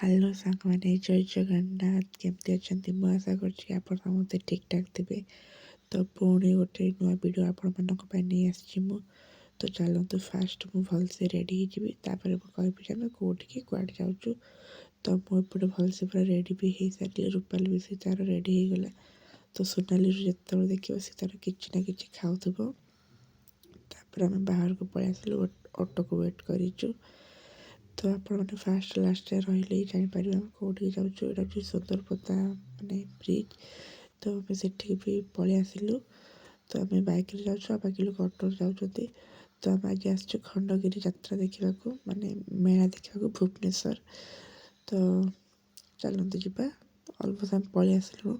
Hello ସାଙ୍ଗମାନେ, ଜୟ ଜଗନ୍ନାଥ। କେମିତି ଅଛନ୍ତି? ମୁଁ ଆଶା କରୁଛି ଆପଣ ସମସ୍ତେ ଠିକ୍ ଠାକ୍ ଥିବେ। ତ ପୁଣି ଗୋଟେ ନୂଆ ଭିଡ଼ିଓ ଆପଣମାନଙ୍କ ପାଇଁ ନେଇ ଆସିଛି ମୁଁ। ତ ଚାଲନ୍ତୁ ଫାଷ୍ଟ ମୁଁ ଭଲସେ ରେଡ଼ି ହେଇଯିବି, ତାପରେ ମୁଁ କହିବି ଯେ ଆମେ କେଉଁଠିକି କୁଆଡ଼େ ଯାଉଛୁ। ତ ମୁଁ ଏପଟେ ଭଲସେ ପୁରା ରେଡ଼ି ବି ହେଇସାରିଲି। ରୂପାଲି ବି ସେ ତା'ର ରେଡ଼ି ହେଇଗଲା। ତ ସୋନାଲିରୁ ଯେତେବେଳେ ଦେଖିବ ସେ ତା'ର କିଛି ନା କିଛି ଖାଉଥିବ। ତାପରେ ଆମେ ବାହାରକୁ ପଳେଇ ଆସିଲୁ, ଅଟୋକୁ ୱେଟ୍ କରିଛୁ। ତ ଆପଣମାନେ ଫାଷ୍ଟ ଲାଷ୍ଟରେ ରହିଲେ ହିଁ ଜାଣିପାରିବେ ଆମେ କେଉଁଠିକି ଯାଉଛୁ। ଏଇଟା ହେଉଛି ସୁନ୍ଦରପଦା ମାନେ ବ୍ରିଜ୍। ତ ଆମେ ସେଠିକି ବି ପଳେଇ ଆସିଲୁ। ତ ଆମେ ବାଇକ୍ରେ ଯାଉଛୁ, ଆଉ ବାକି ଲୋକ ଅଟୋରେ ଯାଉଛନ୍ତି। ତ ଆମେ ଆଜି ଆସିଛୁ ଖଣ୍ଡଗିରି ଯାତ୍ରା ଦେଖିବାକୁ, ମାନେ ମେଳା ଦେଖିବାକୁ ଭୁବନେଶ୍ୱର। ତ ଚାଲନ୍ତୁ ଯିବା। ଅଲମୋଷ୍ଟ ଆମେ ପଳେଇ ଆସିଲୁ।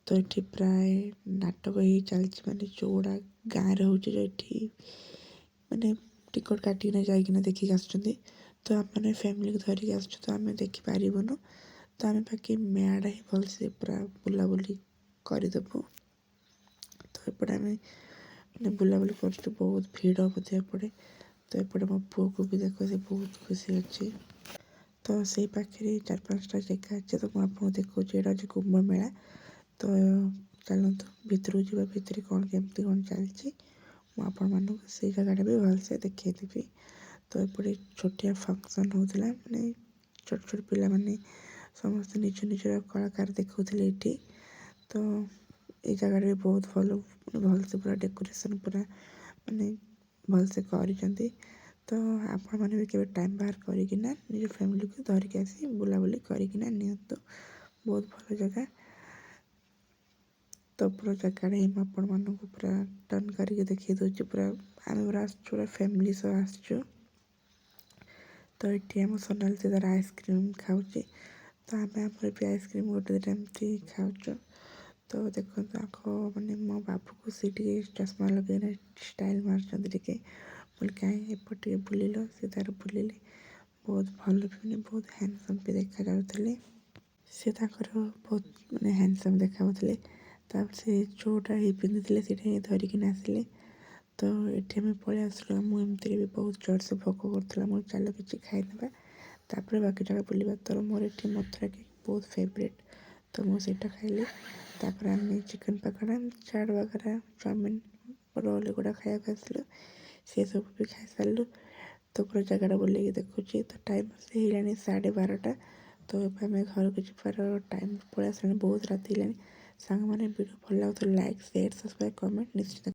ତ ଏଠି ପ୍ରାୟ ନାଟକ ହେଇ ଚାଲିଛି, ମାନେ ଯେଉଁଗୁଡ଼ା ଗାଁରେ ହେଉଛି, ଏଠି ମାନେ ଟିକଟ କାଟିକିନା ଯାଇକିନା ଦେଖିକି ଆସୁଛନ୍ତି। ତ ଆମେମାନେ ଫ୍ୟାମିଲିକୁ ଧରିକି ଆସୁଛୁ, ତ ଆମେ ଦେଖିପାରିବୁନୁ। ତ ଆମେ ବାକି ମେଳାଟା ହିଁ ଭଲସେ ପୁରା ବୁଲାବୁଲି କରିଦେବୁ। ତ ଏପଟେ ଆମେ ମାନେ ବୁଲାବୁଲି କରୁଛୁ, ବହୁତ ଭିଡ଼ ମଧ୍ୟ ଏପଟେ। ତ ଏପଟେ ମୋ ପୁଅକୁ ବି ଦେଖ, ସେ ବହୁତ ଖୁସି ଅଛି। ତ ସେଇ ପାଖରେ 4-5ଟା ଜାଗା ଅଛି, ତ ମୁଁ ଆପଣଙ୍କୁ ଦେଖାଉଛି। ଏଇଟା ହେଉଛି କୁମ୍ଭ ମେଳା। ତ ଚାଲନ୍ତୁ ଭିତରକୁ ଯିବା, ଭିତରେ କ'ଣ କେମିତି କ'ଣ ଚାଲିଛି ମୁଁ ଆପଣମାନଙ୍କୁ ସେଇ ଜାଗାଟା ବି ଭଲସେ ଦେଖେଇଦେବି। ତ ଏପଟେ ଛୋଟିଆ ଫଙ୍କସନ୍ ହେଉଥିଲା, ମାନେ ଛୋଟ ଛୋଟ ପିଲାମାନେ ସମସ୍ତେ ନିଜ ନିଜର କଳାକାର ଦେଖାଉଥିଲେ ଏଇଠି। ତ ଏଇ ଜାଗାଟା ବି ବହୁତ ଭଲ, ଭଲସେ ପୁରା ଡେକୋରେସନ୍ ପୁରା ମାନେ ଭଲସେ କରିଛନ୍ତି। ତ ଆପଣମାନେ ବି କେବେ ଟାଇମ୍ ବାହାର କରିକିନା ନିଜ ଫ୍ୟାମିଲିକୁ ଧରିକି ଆସି ବୁଲାବୁଲି କରିକିନା ନିଅନ୍ତୁ। ବହୁତ ଭଲ ଜାଗା। ତ ପୁରା ଜାଗାଟା ହିଁ ମୁଁ ଆପଣମାନଙ୍କୁ ପୁରା ଟର୍ନ କରିକି ଦେଖେଇ ଦେଉଛି। ପୁରା ଆମେ ପୁରା ଆସିଛୁ, ପୁରା ଫ୍ୟାମିଲି ସହ ଆସିଛୁ। ତ ଏଠି ଆମ ସୋନାଲି ତାର ଆଇସ୍କ୍ରିମ୍ ଖାଉଛି। ତ ଆମେ ଆମର ବି ଆଇସ୍କ୍ରିମ୍ ଗୋଟେ ଦିଟା ଏମିତି ଖାଉଛୁ। ତ ଦେଖନ୍ତୁ ଆଗ ମାନେ ମୋ ବାବୁକୁ ସେ ଟିକେ ଚଷମା ଲଗେଇକିନା ଷ୍ଟାଇଲ୍ ମାରୁଛନ୍ତି ଟିକେ। ବୋଲି କାହିଁ ଏପଟେ ଟିକେ ବୁଲିଲ, ସେ ତାର ବୁଲିଲେ। ବହୁତ ଭଲ ବି, ମାନେ ବହୁତ ହ୍ୟାଣ୍ଡସମ୍ ବି ଦେଖାଯାଉଥିଲେ। ସେ ତାଙ୍କର ବହୁତ ମାନେ ହ୍ୟାଣ୍ଡସମ୍ ଦେଖାଯାଉଥିଲେ। ତାପରେ ସେ ଯେଉଁଟା ହିଁ ପିନ୍ଧିଥିଲେ ସେଇଟା ହିଁ ଧରିକିନା ଆସିଲେ। ତ ଏଠି ଆମେ ପଳେଇ ଆସିଲୁ। ମୁଁ ଏମିତିରେ ବି ବହୁତ ଜୋରସେ ଭୋକ କରୁଥିଲା, ମୁଁ ଚାଲ କିଛି ଖାଇନେବା, ତାପରେ ବାକି ଜାଗା ବୁଲିବା। ତ ମୋର ଏଠି ମଥୁରା କେକ୍ ବହୁତ ଫେଭରେଟ୍, ତ ମୁଁ ସେଇଟା ଖାଇଲି। ତାପରେ ଆମେ ଚିକେନ୍ ପକୋଡ଼ା, ଚାଟ୍ ବଗେରା, ଚାଉମିନ୍, ରୋଲ୍ ଏଗୁଡ଼ା ଖାଇବାକୁ ଆସିଲୁ। ସେସବୁ ବି ଖାଇସାରିଲୁ। ତ ପୁରା ଜାଗାଟା ବୁଲିକି ଦେଖୁଛି। ତ ଟାଇମ୍ ହେଇଗଲାଣି 12:30। ତ ଏବେ ଆମେ ଘରକୁ ଯିବାର ଟାଇମ୍ ପଳେଇ ଆସିଲାଣି, ବହୁତ ରାତି ହେଲାଣି। ସାଙ୍ଗମାନେ ଭିଡ଼ିଓ ଭଲ ଲାଗୁଥିଲେ ଲାଇକ୍, ସେୟାର, ସବସ୍କ୍ରାଇବ୍, କମେଣ୍ଟ ନିଶ୍ଚିତ।